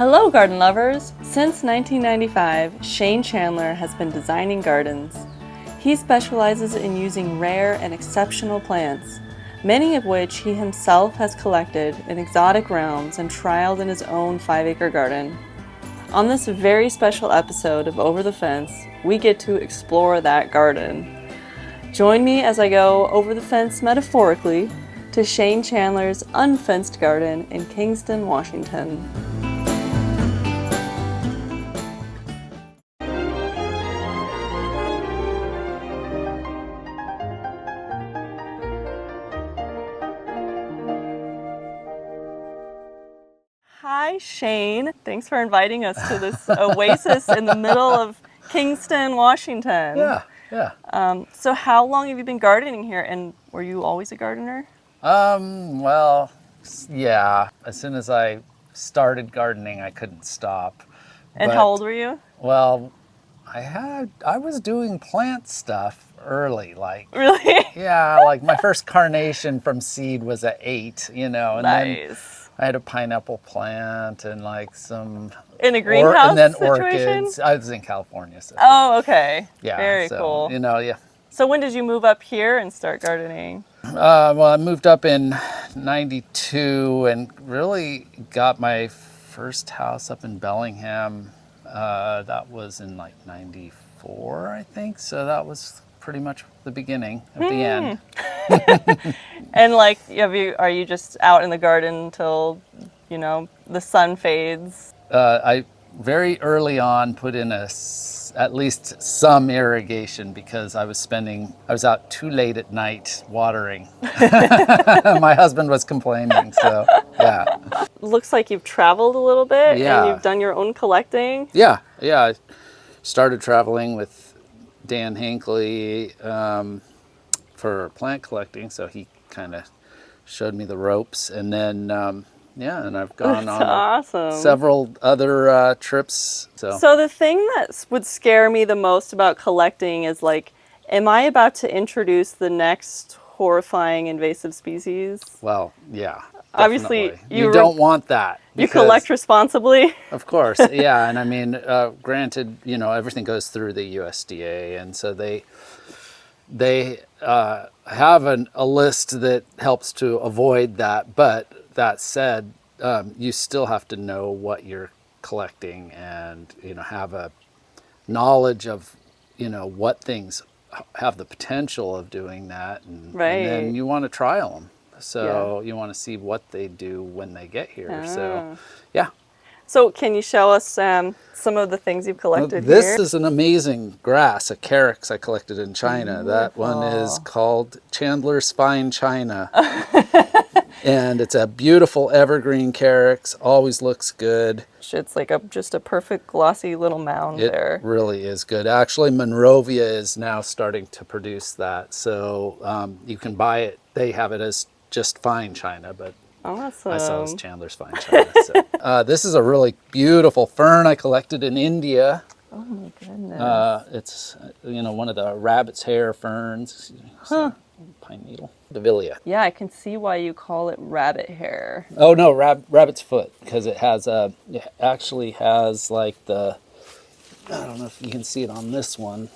Hello garden lovers! Since 1995, Shayne Chandler has been designing gardens. He specializes in using rare and exceptional plants, many of which he himself has collected in exotic realms and trialed in his own 5-acre garden. On this very special episode of Over the Fence, we get to explore that garden. Join me as I go over the fence metaphorically to Shayne Chandler's unfenced garden in Kingston, Washington. Hi, Shayne. Thanks for inviting us to this oasis in the middle of Kingston, Washington. Yeah. So how long have you been gardening here, and were you always a gardener? Well, yeah. As soon as I started gardening, I couldn't stop. And how old were you? Well, I was doing plant stuff early, like. Really? Yeah, like my first carnation from seed was at 8, and Nice. then I had a pineapple plant and like some In a greenhouse and then situation? orchids. I was in California, so Oh, okay. yeah, Very so, cool. Yeah. So when did you move up here and start gardening? Well, I moved up in '92 and really got my first house up in Bellingham. That was in like '94, I think. So that was pretty much the beginning of the end. And like, are you just out in the garden until, the sun fades? I very early on put in at least some irrigation because I was out too late at night watering. My husband was complaining, so yeah. Looks like you've traveled a little bit Yeah. and you've done your own collecting. Yeah. I started traveling with Dan Hinckley for plant collecting, so he kind of showed me the ropes, and then and I've gone That's on awesome. several other trips. So the thing that would scare me the most about collecting is like, am I about to introduce the next horrifying invasive species? Well, yeah. Obviously, definitely. You don't want that. You collect responsibly. Of course, yeah, and I mean, granted, everything goes through the USDA, and so they have a list that helps to avoid that. But that said, you still have to know what you're collecting, and have a knowledge of what things have the potential of doing that, and then you want to trial them. So you want to see what they do when they get here. So, yeah. So can you show us some of the things you've collected This here? is an amazing grass, a carex I collected in China. That one is called Chandler's Fine China. And it's a beautiful evergreen carex, always looks good. It's like just a perfect glossy little mound there. It really is good. Actually, Monrovia is now starting to produce that. So you can buy it. They have it as just Fine China, but awesome. I saw it as Chandler's Fine China. So. This is a really beautiful fern I collected in India. Oh my goodness. It's one of the rabbit's hair ferns. Pine needle. Davilia. Yeah, I can see why you call it rabbit hair. Oh no, rabbit's foot, because it actually has like I don't know if you can see it on this one,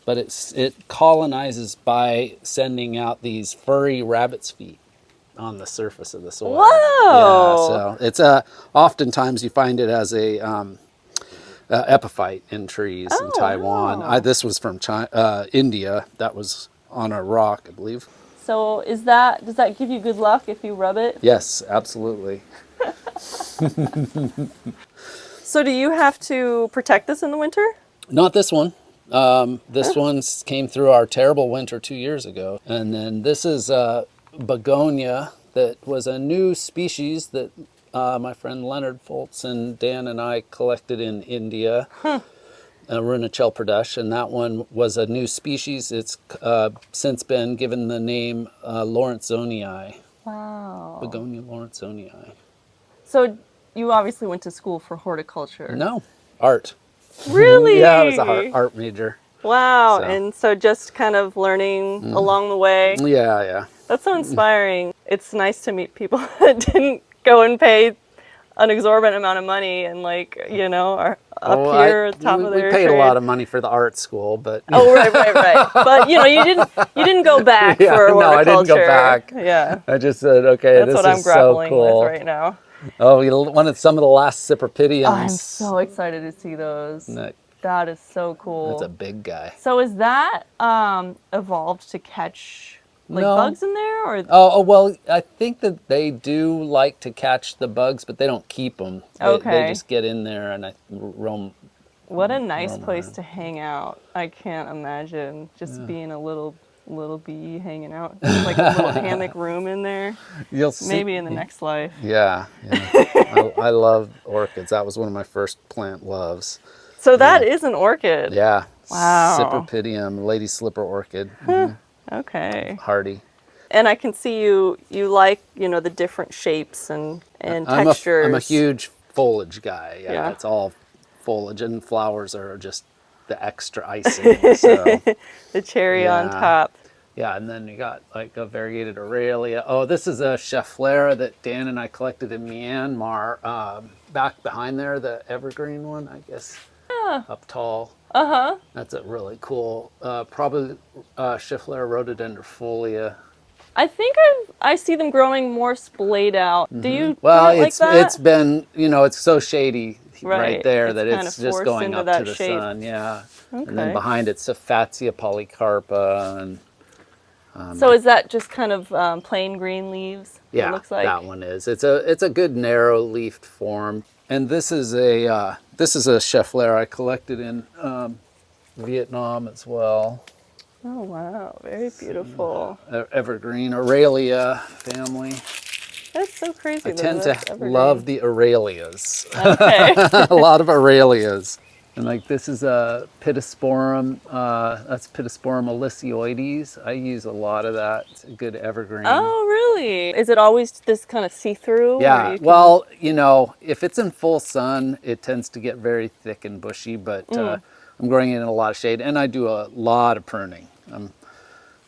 but it colonizes by sending out these furry rabbit's feet on the surface of the soil. Whoa! Yeah, so it's oftentimes you find it as a epiphyte in trees in Taiwan. Wow. This was from India. That was on a rock, I believe. So does that give you good luck if you rub it? Yes, absolutely. So do you have to protect this in the winter? Not this one. This one came through our terrible winter 2 years ago. And then this is begonia that was a new species that my friend Leonard Foltz and Dan and I collected in India. Arunachal Pradesh, and that one was a new species. It's since been given the name Lawrenconii. Wow. Begonia Lawrenconii. So you obviously went to school for horticulture. No, art. Really? Yeah, I was a art major. Wow, So. and so just kind of learning along the way. Yeah. That's so inspiring. It's nice to meet people that didn't go and pay an exorbitant amount of money and like, are up Oh, here top of we their paid a trade. lot of money for the art school, but Oh, right. But you didn't go back yeah, for no, I horticulture. didn't go back. Yeah. I just said, okay, That's this what I'm is so grappling with cool. right now. Oh, we wanted some of the last cypripediums. I'm so excited to see those. That is so cool. That's a big guy. So is that evolved to catch like No. bugs in there, or? Oh, well, I think that they do like to catch the bugs, but they don't keep them. Okay. They just get in there and roam. What a nice roam place around. to hang out. I can't imagine just being a little bee hanging out, like a little hammock room in there. You'll see. Maybe in the next life. Yeah. I love orchids. That was one of my first plant loves. So that is an orchid. Yeah. Wow. Cypripedium, lady slipper orchid. Mhm. Okay. Hardy. And I can see you like, the different shapes and textures. I'm a huge foliage guy. Yeah. It's all foliage, and flowers are just the extra icing. So the cherry on top. yeah, and then you got like a variegated aralia. Oh, this is a schefflera that Dan and I collected in Myanmar. Back behind there, the evergreen one, I guess. Yeah. Up tall. Uh-huh. That's a really cool, probably Schefflera rhododendrofolia. I think I see them growing more splayed out. Do you Well, like that? it's been, it's so shady right there It's that kind it's of just forced going into up that to the shape. sun. Yeah. Okay. And then behind it, Saphatia polycarpa. And So is that just kind of plain green leaves? yeah, It looks like? that one is. It's a good narrow leafed form. And this is a Schefflera I collected in Vietnam as well. Oh wow, very beautiful. Evergreen Aralia family. That's so crazy. I tend to that's evergreen. love the Aralias. Okay. A lot of Aralias. And like this is a Pittosporum, that's Pittosporum elysioides. I use a lot of that. It's a good evergreen. Oh really? Is it always this kind of see-through? where Yeah, you can- well, if it's in full sun, it tends to get very thick and bushy, but I'm growing it in a lot of shade, and I do a lot of pruning. I'm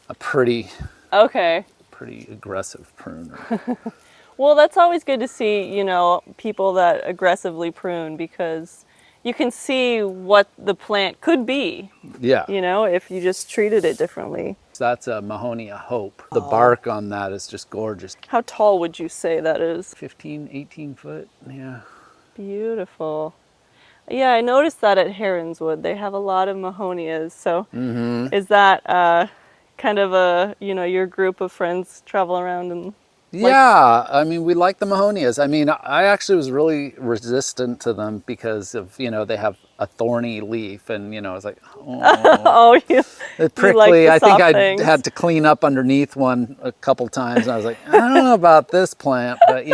a pretty aggressive pruner. Well, that's always good to see, people that aggressively prune, because you can see what the plant could be, Yeah. if you just treated it differently. That's a Mahonia Hope. The bark on that is just gorgeous. How tall would you say that is? 15, 18 foot, yeah. Beautiful. Yeah, I noticed that at Heronswood. They have a lot of Mahonias. So is that kind of your group of friends travel around and... Yeah, I mean, we like the Mahonias. I mean, I actually was really resistant to them because of, they have a thorny leaf, and, I was like, oh, it's prickly. I think I had to clean up underneath one a couple times, and I was like, I don't know about this plant, but,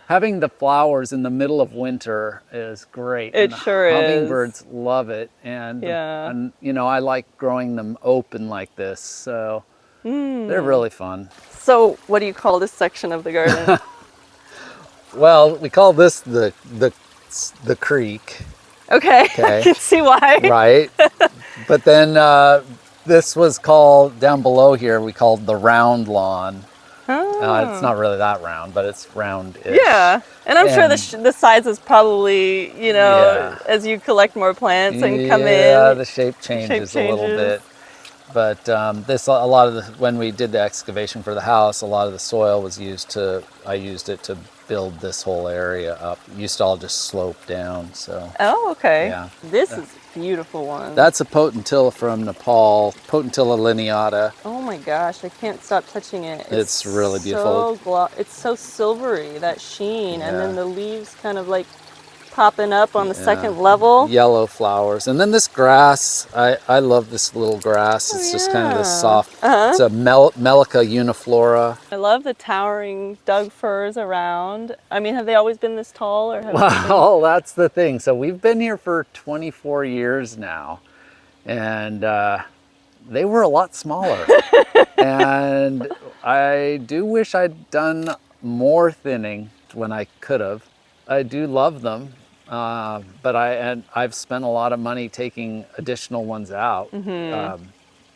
having the flowers in the middle of winter is great. It sure is. Hummingbirds love it, and I like growing them open like this, so they're really fun. So what do you call this section of the garden? Well, we call this the creek. Okay. I can see why. Right. But then this was called, down below here, we called the round lawn. Oh. It's not really that round, but it's round-ish. Yeah, and I'm sure the size is probably, as you collect more plants and come in. Yeah, the shape changes a little bit. But when we did the excavation for the house, a lot of the soil was I used it to build this whole area up. It used to all just slope down, so. Oh, okay. Yeah. This is a beautiful one. That's a potentilla from Nepal, Potentilla lineata. Oh my gosh, I can't stop touching it. It's really beautiful. It's so silvery, that sheen, and then the leaves kind of like popping up on the second level. Yellow flowers. And then this grass, I love this little grass. It's just kind of this soft, it's a Melica uniflora. I love the towering Doug firs around. I mean, have they always been this tall? Or Well, that's the thing. So we've been here for 24 years now, and they were a lot smaller. And I do wish I'd done more thinning when I could have. I do love them. But I've spent a lot of money taking additional ones out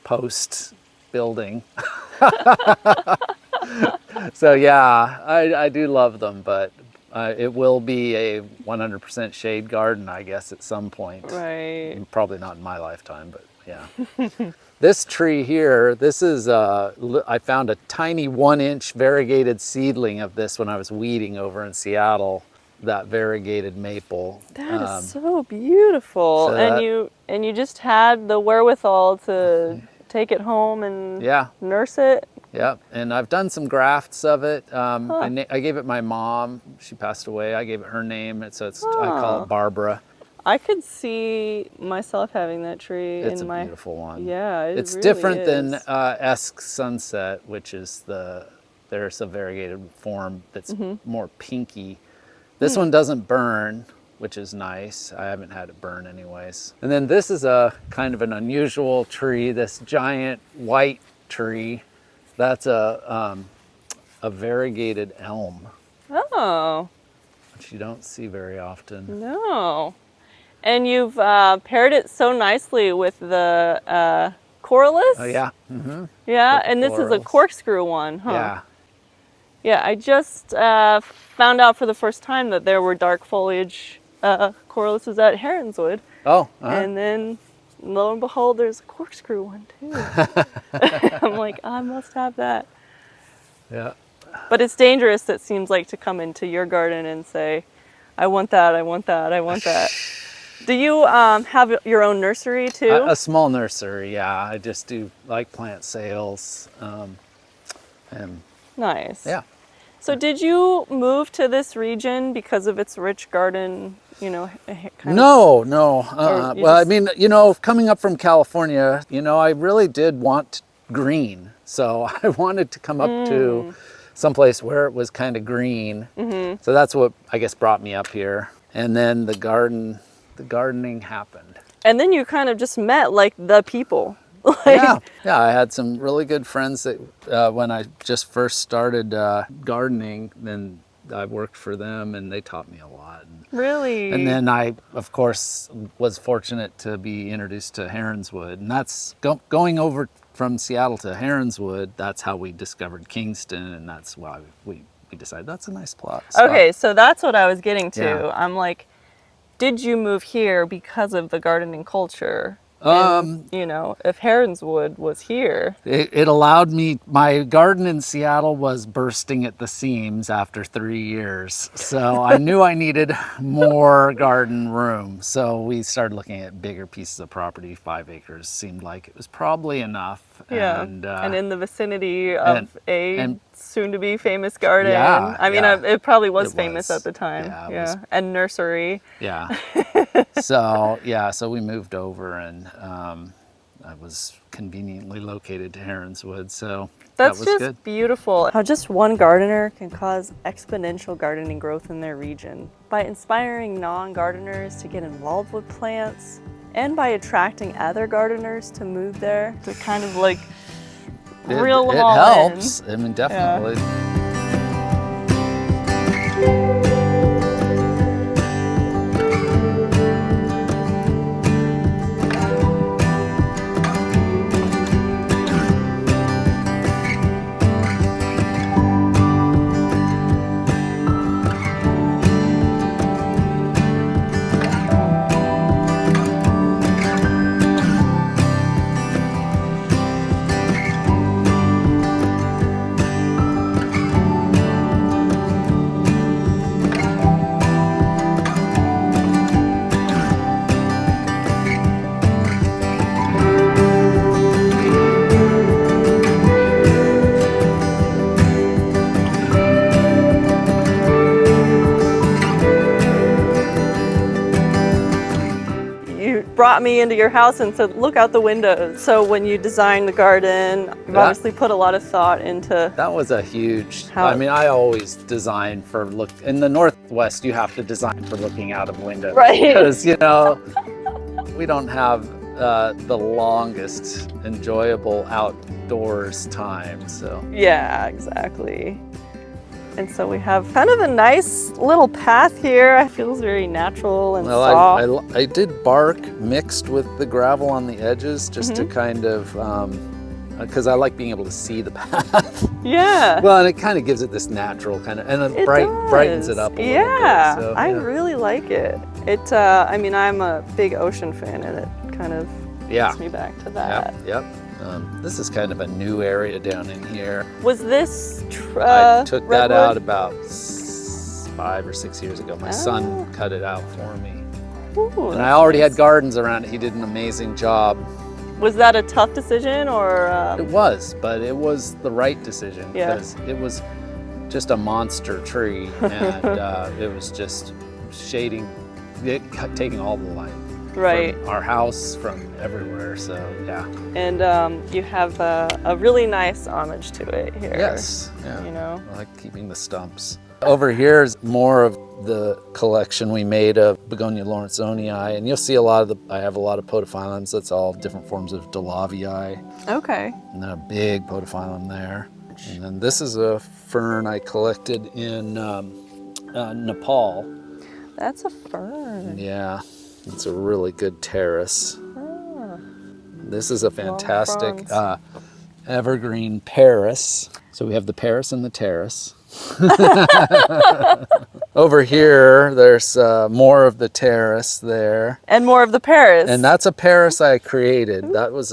post building. So yeah, I do love them, but It will be a 100% shade garden, I guess, at some point. Right. Probably not in my lifetime, but yeah. This tree here, this is, I found a tiny 1-inch variegated seedling of this when I was weeding over in Seattle, that variegated maple. That is so beautiful. so and that- you just had the wherewithal to take it home and Yeah. nurse it. Yeah, and I've done some grafts of it. I gave it my mom. She passed away. I gave it her name, and so I call it Barbara. I could see myself having that tree It's in a my beautiful one. Yeah, it's really different than is. Esk Sunset, which is there's a variegated form that's more pinky. This one doesn't burn, which is nice. I haven't had it burn anyways. And then this is a kind of an unusual tree, this giant white tree. That's a variegated elm, Oh, which you don't see very often. no. And you've paired it so nicely with the corylus. Oh yeah. Yeah, with and this is a florals. corkscrew one, huh? Yeah. Yeah, I just found out for the first time that there were dark foliage coryluses at Heronswood. Oh. And then lo and behold, there's a corkscrew one too. I'm like, I must have that. Yeah. But it's dangerous, it seems like, to come into your garden and say, I want that, I want that, I want that. Do you have your own nursery too? A small nursery, yeah. I just do like plant sales. And Nice. yeah. So did you move to this region because of its rich garden, kind of? No. Or you Well, I just- mean, coming up from California, I really did want green. So I wanted to come up to someplace where it was kind of green. So that's what I guess brought me up here. And then the gardening happened. And then you kind of just met like the people. Yeah, I had some really good friends that when I just first started gardening, then I worked for them and they taught me a lot. Really? And then I, of course, was fortunate to be introduced to Heronswood. And that's going over from Seattle to Heronswood, that's how we discovered Kingston. And that's why we decided that's a nice plot. Okay, so that's what I was getting to. Yeah. I'm like, did you move here because of the gardening culture? And, if Heronswood was here. It allowed me, my garden in Seattle was bursting at the seams after 3 years. So I knew I needed more garden room. So we started looking at bigger pieces of property. 5 acres seemed like it was probably enough. Yeah, And in the vicinity of a and- soon-to-be famous garden. Yeah, I mean, yeah. it probably was It famous was. at the time. Yeah, it Yeah, was. and nursery. yeah. So we moved over and I was conveniently located to Heronswood. So That's that was just good. beautiful. How just one gardener can cause exponential gardening growth in their region by inspiring non-gardeners to get involved with plants and by attracting other gardeners to move there to kind of like reel them it all helps. I mean, definitely. brought me into your house and said, look out the windows. So when you designed the garden, you've obviously put a lot of thought into. That was a huge, How- I mean, I always design for in the Northwest, you have to design for looking out of windows. Right. Because, we don't have the longest enjoyable outdoors time, so. Yeah, exactly. And so we have kind of a nice little path here. It feels very natural and soft. I did bark mixed with the gravel on the edges just Mm-hmm. to kind of because I like being able to see the path. Yeah. Well, and it kind of gives it this natural kind of, and it brightens it up a little yeah. bit. So, I really like it. I mean, I'm a big ocean fan, and it kind of takes me back to that. Yep. This is kind of a new area down in here. Was this I took that redwood? out about 5 or 6 years ago. My son cut it out for me. Ooh, And I already had gardens around it. He did an amazing job. Was that a tough decision, or? It was, but it was the right decision because it was just a monster tree, and it was just shading, taking all the light. Right. From our house, from everywhere, so yeah. And you have a really nice homage to it here. Yes, yeah. You know? I like keeping the stumps. Over here is more of the collection we made of Begonia lawrenconii, and you'll see I have a lot of podophyllums. That's all different forms of Delaviae. Okay. And then a big podophyllum there. And then this is a fern I collected in Nepal. That's a fern. Yeah, it's a really good terrace. Ah. This is a fantastic evergreen Paris. So we have the Paris and the terrace. Over here, there's more of the terrace there. And more of the Paris. And that's a Paris I created. That's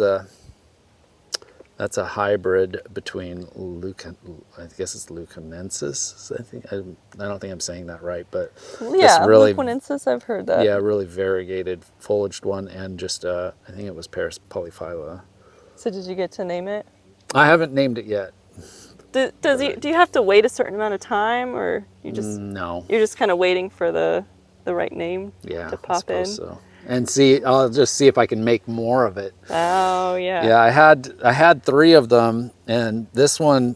a hybrid between I guess it's Leucanensis. I don't think I'm saying that right, but yeah, really, Leucanensis, I've heard that. Yeah, really variegated foliaged one, and just I think it was Paris polyphylla. So did you get to name it? I haven't named it yet. Do you have to wait a certain amount of time, or you just no? You're just kind of waiting for the right name to pop in. So. And I'll just see if I can make more of it. Oh yeah. Yeah, I had 3 of them, and this one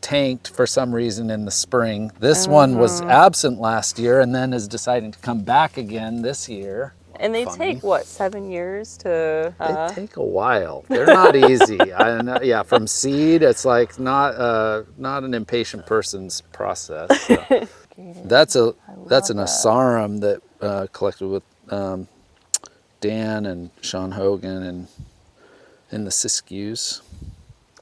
tanked for some reason in the spring. This one was absent last year, and then is deciding to come back again this year. And they take what, 7 years to? They take a while. They're not easy. Yeah, from seed, it's like not an impatient person's process. So. That's an Asarum that collected with Dan and Sean Hogan and in the Siskiyous.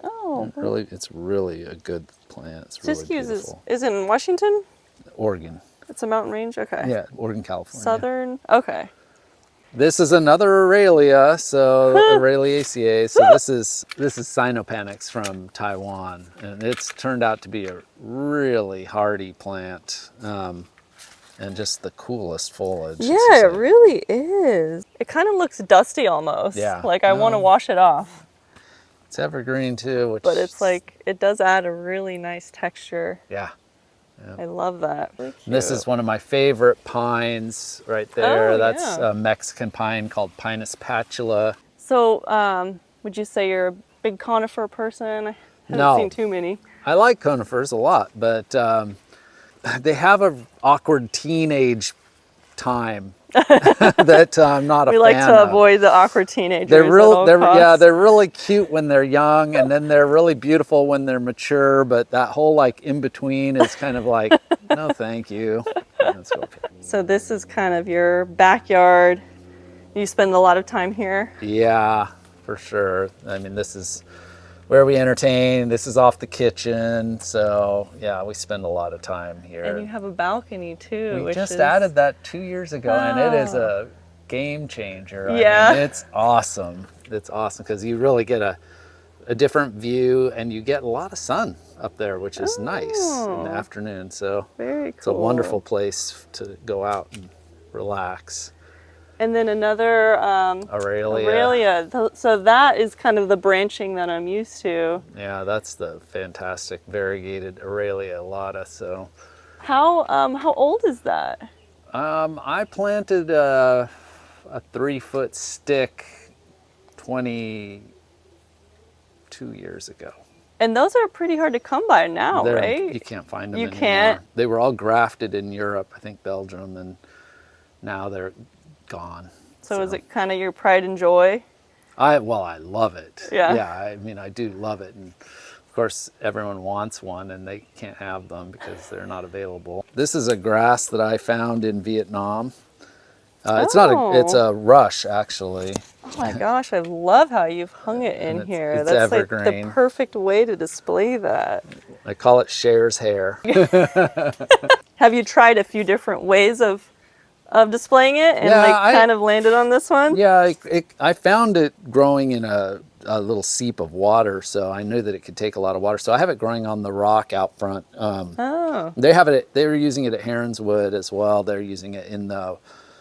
Oh, it's really a good plant. It's really Siskiyous beautiful. is in Washington? Oregon. It's a mountain range. Okay. Yeah, Oregon, California. Southern. Okay. This is another Aralia, so Araliaceae. So this is Sinopanax from Taiwan, and it's turned out to be a really hardy plant, and just the coolest foliage. Yeah, it really is. It kind of looks dusty almost. Yeah. Like I want to wash it off. It's evergreen too, but it's like it does add a really nice texture. Yeah. I love that. This is one of my favorite pines right there. Oh, That's a Mexican pine called Pinus patula. So, would you say you're a big conifer person? I haven't seen too many. I like conifers a lot, but they have an awkward teenage time that I'm not a fan of. We like to avoid the awkward teenagers. They're really cute when they're young, and then they're really beautiful when they're mature. But that whole like in between is kind of like, no, thank you. So this is kind of your backyard. You spend a lot of time here. Yeah, for sure. I mean, this is where we entertain. This is off the kitchen. So yeah, we spend a lot of time here. And you have a balcony too. We just added that 2 years ago, and it is a game changer. Yeah. I mean, it's awesome. It's awesome because you really get a different view, and you get a lot of sun up there, which is nice in the afternoon. So very cool. It's a wonderful place to go out and relax. And then another Aralia. So that is kind of the branching that I'm used to. Yeah, that's the fantastic variegated Aralia alata. So how old is that? I planted a 3-foot stick 22 years ago. And those are pretty hard to come by now, right? You can't find them anymore. Can't? They were all grafted in Europe, I think Belgium, and now they're gone. So is it kind of your pride and joy? I love it. Yeah. Yeah, I mean, I do love it. And of course, everyone wants one, and they can't have them because they're not available. This is a grass that I found in Vietnam. It's not it's a rush, actually. Oh my gosh, I love how you've hung it in here. It's That's evergreen. like the perfect way to display that. I call it Cher's hair. Have you tried a few different ways of displaying it and kind of landed on this one? Yeah, I found it growing in a little seep of water, so I knew that it could take a lot of water. So I have it growing on the rock out front. They have it. They were using it at Heronswood as well. They're using it in the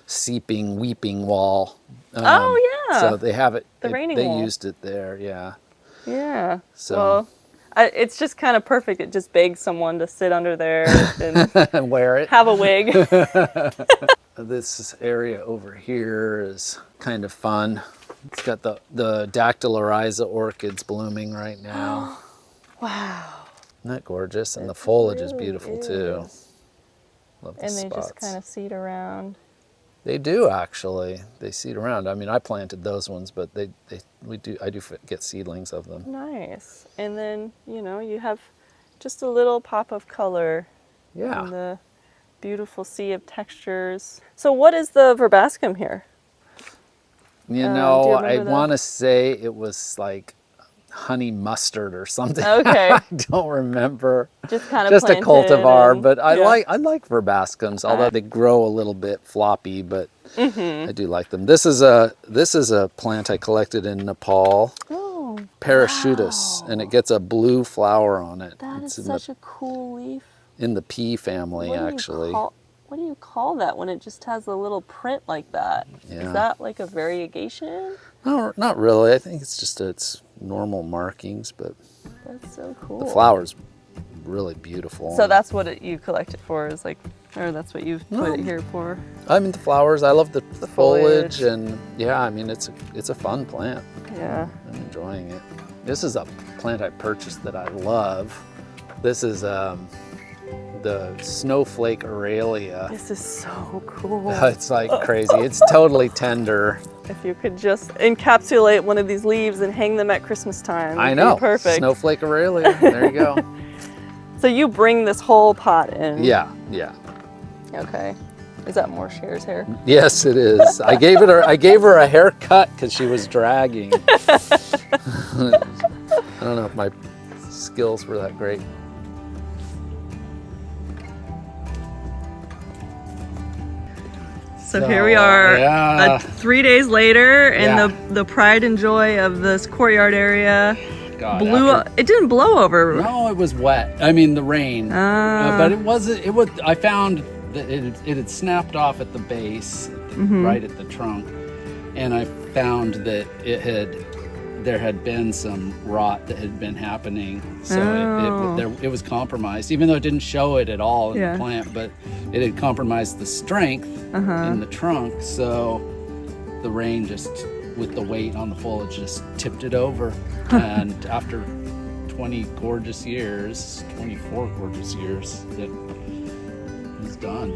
seeping, weeping wall. Oh yeah. So they have it. The raining They wall. used it there. Yeah. Yeah. So. Well, it's just kind of perfect. It just begs someone to sit under there and wear it. have a wig. This area over here is kind of fun. It's got the dactylarisa orchids blooming right now. Wow. Isn't that gorgeous? And the foliage is really beautiful too. Love the And they spots. just kind of seed around. They do actually. They seed around. I mean, I planted those ones, but I do get seedlings of them. Nice. And then, you have just a little pop of color. Yeah. In the beautiful sea of textures. So what is the verbascum here? I want to say it was like honey mustard or something. Okay. I don't remember. Just kind of just a cultivar, but I yeah. like verbascums, although they grow a little bit floppy, but I do like them. This is a plant I collected in Nepal. Oh, Parachutus, wow. and it gets a blue flower on it. That it's is such a cool leaf. in the pea family, actually. What do you call that when it just has a little print like that? Yeah. Is that like a variegation? No, not really. I think it's just its normal markings, but That's so cool. the flower's really beautiful. So that's what you collect it for, is like, or that's what you've put it here for? I mean, the flowers. I love the foliage. foliage, and yeah, I mean, it's a fun plant. Yeah. I'm enjoying it. This is a plant I purchased that I love. This is the snowflake aralia. This is so cool. It's like crazy. It's totally tender. If you could just encapsulate one of these leaves and hang them at Christmas time. I know. Perfect. Snowflake aralia. There you go. So you bring this whole pot in? Yeah. Okay. Is that more Cher's hair? Yes, it is. I gave her a haircut because she was dragging. I don't know if my skills were that great. So here we are, yeah. 3 days later, and Yeah. the pride and joy of this courtyard area God, it didn't blow over. No, it was wet. I mean, the rain. Ah. But it wasn't. It was. I found that it had snapped off at the base, right at the trunk, and I found that there had been some rot that had been happening, so it was compromised. Even though it didn't show it at all in the plant, but it had compromised the strength in the trunk. So the rain just, with the weight on the foliage, just tipped it over. And after 24 gorgeous years, it was done.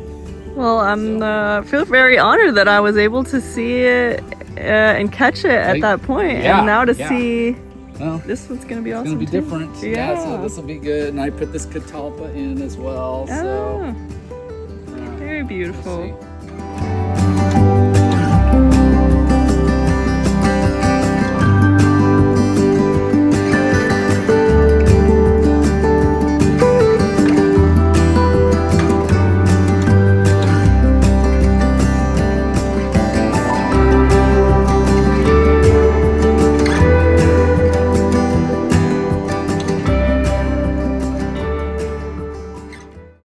Well, I feel very honored that I was able to see it and catch it at that point. Yeah, and now to see well, this one's going to be awesome. it's going to be too. different. Yeah. So this will be good. And I put this catalpa in as well. So Very beautiful. We'll see.